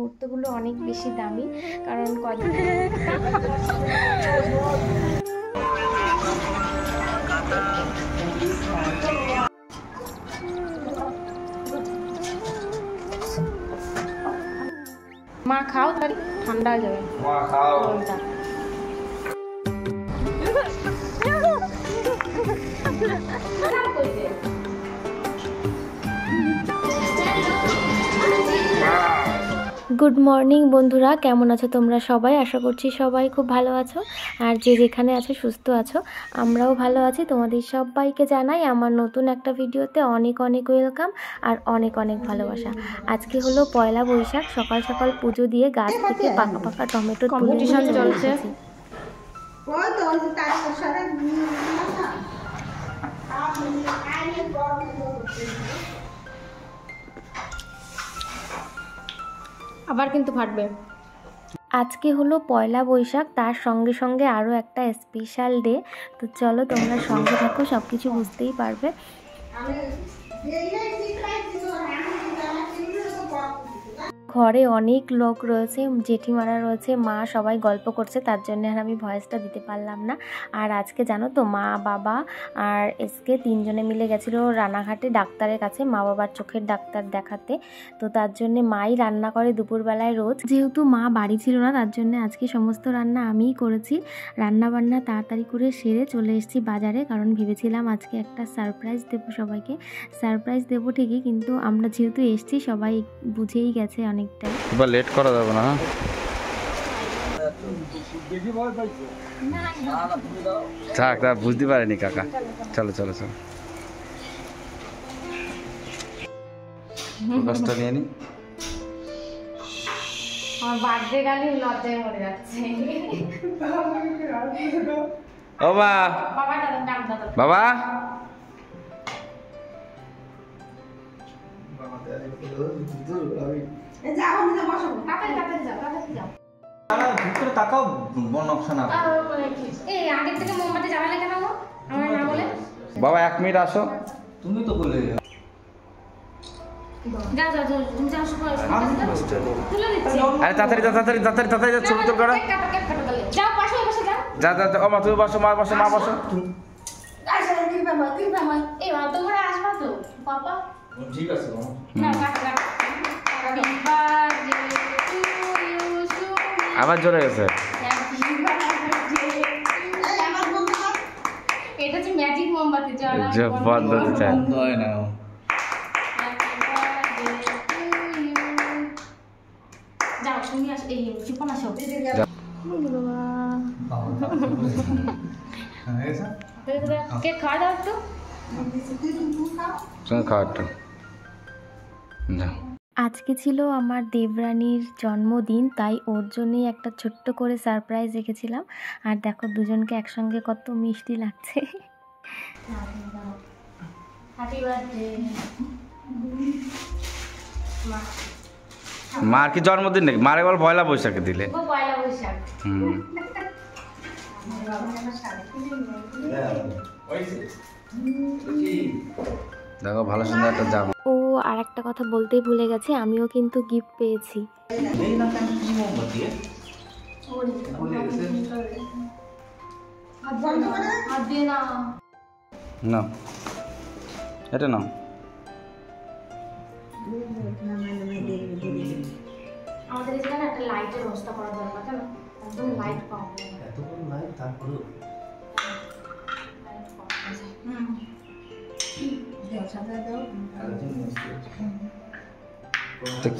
মুহূর্তগুলো অনেক বেশি দামি, কারণ কদিন মা খাও তাহলে ঠান্ডা হয়ে যাবে। মা খাও। গুড মর্নিং বন্ধুরা, কেমন আছো তোমরা সবাই? আশা করছি সবাই খুব ভালো আছো, আর যে যেখানে আছো সুস্থ আছো। আমরাও ভালো আছি। তোমাদের সবাইকে জানাই আমার নতুন একটা ভিডিওতে অনেক অনেক ওয়েলকাম আর অনেক অনেক ভালোবাসা। আজকে হলো পয়লা বৈশাখ, সকাল সকাল পুজো দিয়ে গাছ থেকে পাকা পাকা টমেটো কম্পিটিশন চলছে। আবার কিন্তু ফাটবে। আজকে হলো পয়লা বৈশাখ, তার সঙ্গে সঙ্গে আরও একটা স্পেশাল ডে। তো চলো তোমরা সঙ্গে থাকো, সব কিছু বুঝতেই পারবে। ঘরে অনেক লোক রয়েছে, জেঠিমারা রয়েছে, মা সবাই গল্প করছে, তার জন্য আর আমি ভয়েসটা দিতে পারলাম না। আর আজকে জানো তো, মা বাবা আর এসকে তিনজনে মিলে গেছিলো রানাঘাটে ডাক্তারের কাছে, মা বাবার চোখের ডাক্তার দেখাতে। তো তার জন্য মাই রান্না করে দুপুরবেলায় রোজ। যেহেতু মা বাড়ি ছিল না, তার জন্য আজকে সমস্ত রান্না আমিই করেছি। রান্না বান্না তাড়াতাড়ি করে সেরে চলে এসেছি বাজারে, কারণ ভেবেছিলাম আজকে একটা সারপ্রাইজ দেবো সবাইকে। সারপ্রাইজ দেবো ঠিকই, কিন্তু আমরা যেহেতু এসেছি সবাই বুঝেই গেছে অনেকটাই। এবার লেট করা যাবে না। থাক, তা বুঝতে পারিনি কাকা। চলো চলো চলো, কষ্ট নিয়ে নি। আমার বার্থডে গালি লজ্জায় মরে যাচ্ছে। ও মা, বাবা তাকাও নকশা না। আগের থেকে মোমবাতি জ্বালালে কেন আমার না বলে? বাবা 1 মিনিট আসো। তুমি তো বললে আরে তাড়াতাড়ি তাড়াতাড়ি তাড়াতাড়ি তাড়াতাড়ি ছবি তো করো। যা যা যা, ও মা তুমি বসো, মা বসো, মা বসো। ঠিক আছে আবার জোরে গেছে। এটা হচ্ছে ম্যাজিক মোমবাতি, জবরদস্ত চাই। হয় না। যাও তুমি আসো, এই চিপন আসো। কেক খাওয়া দাও একটু, তুমি খাও একটু। যাও। আজকে ছিল আমার দেবরানীর জন্মদিন, তাই ওর জন্যই একটা ছোট্ট করে সারপ্রাইজ রেখেছিলাম। আর দেখো দুজনকে একসঙ্গে কত মিষ্টি লাগছে। মার কি জন্মদিন নাকি? মারে বল পয়লা বৈশাখে দিলে। পয়লা বৈশাখ। দেখো ভালো সুন্দর একটা জামা। ও আর একটা কথা বলতেই ভুলে গেছে, আমিও কিন্তু গিফট পেয়েছি। না এটা না, আমাদের এখানে একটা লাইটের ব্যবস্থা করা দরকার, কেন একদম লাইট পাওয়া যায় না। এত বড় লাইট, তারপরে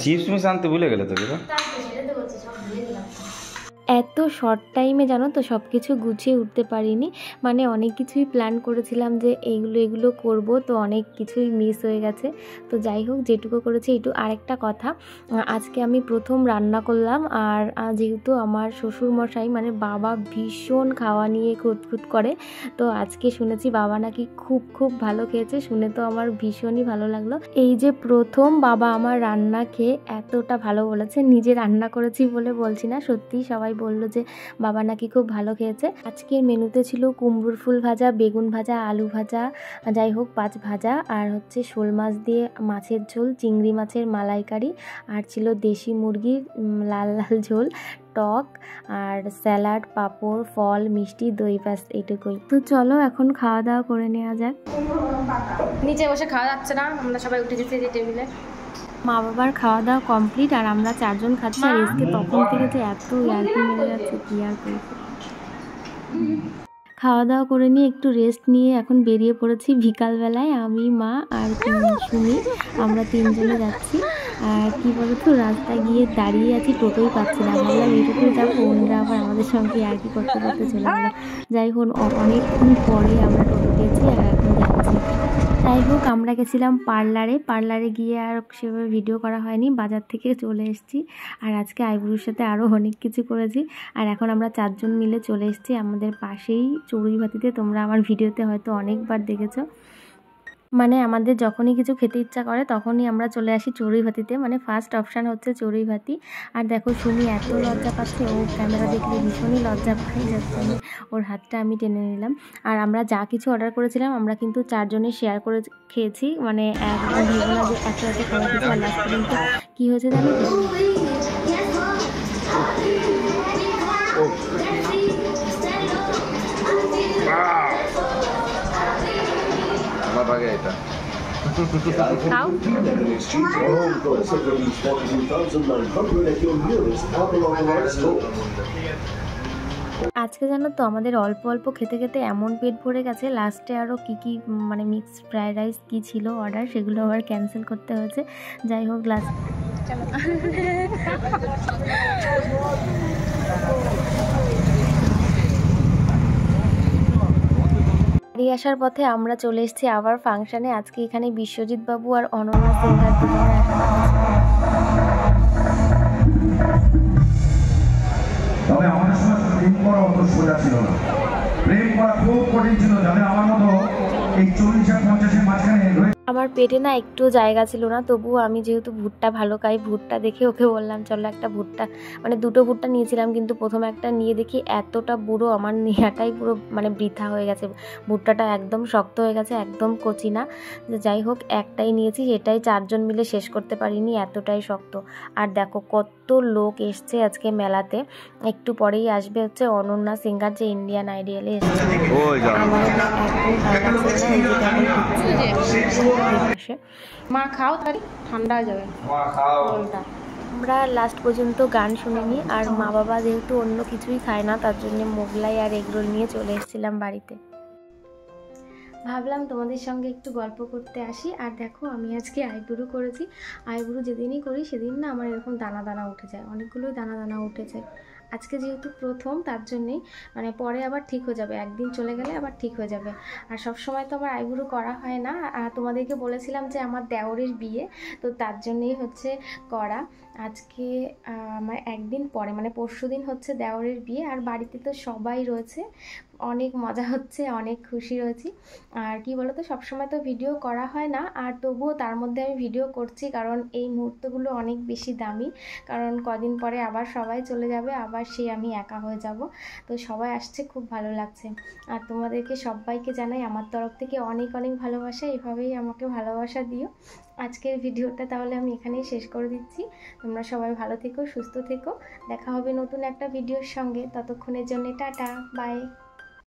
চিপস মিস আনতে ভুলে গেলে তো। এত শর্ট টাইমে জানো তো সব কিছু গুছিয়ে উঠতে পারিনি, মানে অনেক কিছুই প্ল্যান করেছিলাম যে এগুলো করব, তো অনেক কিছুই মিস হয়ে গেছে। তো যাই হোক, যেটুকু করেছি একটু। আরেকটা কথা, আজকে আমি প্রথম রান্না করলাম, আর যেহেতু আমার শ্বশুরমশাই মানে বাবা ভীষণ খাওয়া নিয়ে খুঁতখুত করে, তো আজকে শুনেছি বাবা নাকি খুব খুব ভালো খেয়েছে, শুনে তো আমার ভীষণই ভালো লাগলো। এই যে প্রথম বাবা আমার রান্না খেয়ে এতটা ভালো বলেছে, নিজে রান্না করেছি বলে বলছি না, সত্যিই সবাই বললো যে বাবা নাকি খুব ভালো খেয়েছে। আজকের মেনুতে ছিল কুমড়োর ফুল ভাজা, বেগুন ভাজা, আলু ভাজা, যাই হোক 5 ভাজা, আর হচ্ছে শোল মাছ দিয়ে মাছের ঝোল, চিংড়ি মাছের মালাইকারি, আর ছিল দেশি মুরগির লাল লাল ঝোল, টক, আর স্যালাড, পাঁপড়, ফল, মিষ্টি, দই, ব্যাস এইটুকুই। তো চলো এখন খাওয়া দাওয়া করে নেওয়া যাক। নিচে বসে খাওয়া যাচ্ছে না, আমরা সবাই উঠে যেতে টেবিলে। মা বাবার খাওয়া দাওয়া কমপ্লিট, আর আমরা 4 জন খাচ্ছি। আর এসকে তখন থেকে যে এত ইয়ার্কি মেরে যাচ্ছে কি আর বলবো। খাওয়া দাওয়া করে নিয়ে একটু রেস্ট নিয়ে এখন বেরিয়ে পড়েছি বিকালবেলায়। আমি, মা আর সুমি, আমরা 3 জনে যাচ্ছি। আর কি বলতো, রাস্তায় গিয়ে দাঁড়িয়ে আছি, টোটোই পাচ্ছি না। ভাবলাম এইটুকুই যাবো, ওনরা আবার আমাদের সঙ্গে আর কি করতে করতে চলে গেলো। যাই হোক অনেকক্ষণ পরে আমরা টোটো পেয়েছি আর এখন যাচ্ছি। যাই হোক আমরা গেছিলাম পার্লারে গিয়ে আর সেভাবে ভিডিও করা হয়নি, বাজার থেকে চলে এসেছি। আর আজকে আইবুড়োর সাথে আরও অনেক কিছু করেছি। আর এখন আমরা 4 জন মিলে চলে এসেছি আমাদের পাশেই চড়ুইভাতিতে। তোমরা আমার ভিডিওতে হয়তো অনেকবার দেখেছো। মানে আমাদের যখনই কিছু খেতে ইচ্ছা করে তখনই আমরা চলে আসি চড়ুইভাতিতে, মানে ফার্স্ট অপশান হচ্ছে চড়ুইভাতি। আর দেখো সুমি এত লজ্জা পাচ্ছে, ও ক্যামেরা দেখলে ভীষণই লজ্জা পাই, যাচ্ছে ওর হাতটা আমি টেনে নিলাম। আর আমরা যা কিছু অর্ডার করেছিলাম আমরা কিন্তু 4 জনে শেয়ার করে খেয়েছি, মানে একদম ভেবো না যে এত এত খাওয়া কিছু। আর লাস্ট পর্যন্ত কী হয়েছে জানো তো, এটা আজকে জানো তো আমাদের অল্প অল্প খেতে খেতে এমন পেট ভরে গেছে, লাস্টে আরও কী মানে মিক্সড ফ্রাইড রাইস কী ছিল অর্ডার, সেগুলো আবার ক্যান্সেল করতে হয়েছে। যাই হোক লাস্ট বাড়ি আসার পথে আমরা চলে এসেছি আবার ফাংশানে। আজকে এখানে বিশ্বজিৎ বাবু আর অনন্যা সিংহার দুজনে আসা। তবে আমাদের সময় প্রেম করা অত সোজা ছিল না, প্রেম করা খুব কঠিন ছিল। যাদের আমার মতো এই 40-50-এর মাঝখানে আমার পেটে না একটু জায়গা ছিল না, তবুও আমি যেহেতু ভুট্টা ভালো খাই, ভুট্টা দেখে ওকে বললাম চলো একটা ভুট্টা, মানে 2টো ভুট্টা নিয়েছিলাম, কিন্তু প্রথমে একটা নিয়ে দেখি এতটা বুড়ো, আমার নেওয়াটাই পুরো মানে বৃথা হয়ে গেছে। ভুট্টাটা একদম শক্ত হয়ে গেছে, একদম কচি না। যাই হোক একটাই নিয়েছি, সেটাই 4 জন মিলে শেষ করতে পারিনি, এতটাই শক্ত। আর দেখো কত লোক এসছে আজকে মেলাতে। একটু পরেই আসবে হচ্ছে অনন্যা সিংহার, যে ইন্ডিয়ান আইডিয়ালে এসছে। মা খাও, তাই ঠান্ডা হয়ে যাবে। আমরা লাস্ট পর্যন্ত গান শুনিনি। আর মা বাবা যেহেতু অন্য কিছুই খায় না, তার জন্য মোগলাই আর এগরোল নিয়ে চলে এসেছিলাম বাড়িতে। ভাবলাম তোমাদের সঙ্গে একটু গল্প করতে আসি। আর দেখো আমি আজকে আইব্রু করেছি। আইব্রু যেদিনই করি সেদিন না আমার এরকম দানা দানা উঠে যায়, অনেকগুলোই দানা দানা উঠেছে। আজকে যেহেতু প্রথম তার জন্যেই, মানে পরে আবার ঠিক হয়ে যাবে, একদিন চলে গেলে আবার ঠিক হয়ে যাবে। আর সব সময় তো আমার আইব্রু করা হয় না। তোমাদেরকে বলেছিলাম যে আমার দেওরের বিয়ে, তো তার জন্যেই হচ্ছে করা। আজকে আমার একদিন পরে, মানে পরশুদিন হচ্ছে দেওরের বিয়ে। আর বাড়িতে তো সবাই রয়েছে, অনেক মজা হচ্ছে, অনেক খুশি রয়েছি। আর কি বলো তো, সবসময় তো ভিডিও করা হয় না, আর তবুও তার মধ্যে আমি ভিডিও করছি, কারণ এই মুহূর্তগুলো অনেক বেশি দামি। কারণ কদিন পরে আবার সবাই চলে যাবে, আবার সেই আমি একা হয়ে যাব। তো সবাই আসছে, খুব ভালো লাগছে। আর তোমাদেরকে সবাইকে জানাই আমার তরফ থেকে অনেক অনেক ভালোবাসা। এভাবেই আমাকে ভালোবাসা দিও। আজকের ভিডিওটা তাহলে আমি এখানেই শেষ করে দিচ্ছি। তোমরা সবাই ভালো থেকো, সুস্থ থেকো। দেখা হবে নতুন একটা ভিডিওর সঙ্গে। ততক্ষণের জন্য টাটা, বাই।